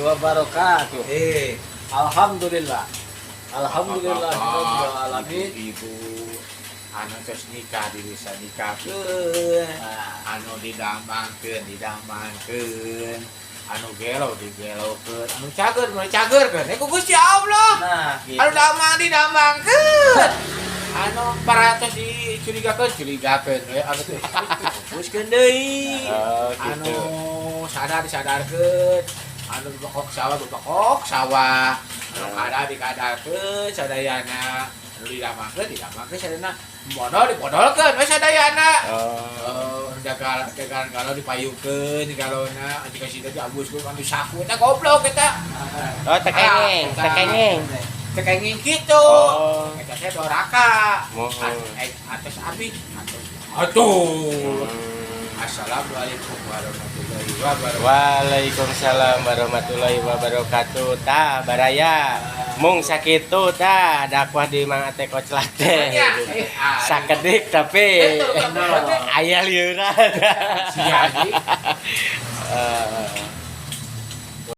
wabarakatuh. Alhamdulillah. Alhamdulillah rabbil alamin. Ibu anu tos nikah bisa nikahkeun, anu didamangkeun, anu gelo digelokeun, anu cagerkeun. Ku Gusti Allah. Nah, gitu. Anu didamangkeun. Anu paratos dicurigakeun we anu teh. Fokuskeun deui. Anu disadarkeun. Anu bekok sawah. Anu kada dikadarkeun sadayana. Anu didamangkeun sadayana. Dipodolkeun we sadayana. Jagal kalau dipayungkeun galona jika situ diabuskeun kan disaku teh goblok eta. Oh, tekenging Kitu. Eta teh doraka. Atas abi. Atuh. Assalamualaikum warahmatullahi wabarakatuh. Waalaikumsalam warahmatullahi wabarakatuh. Tah baraya mung sakitu tah dakwah di Mang Ate Koclak teh. Sakedik tapi aya lieuran. Sia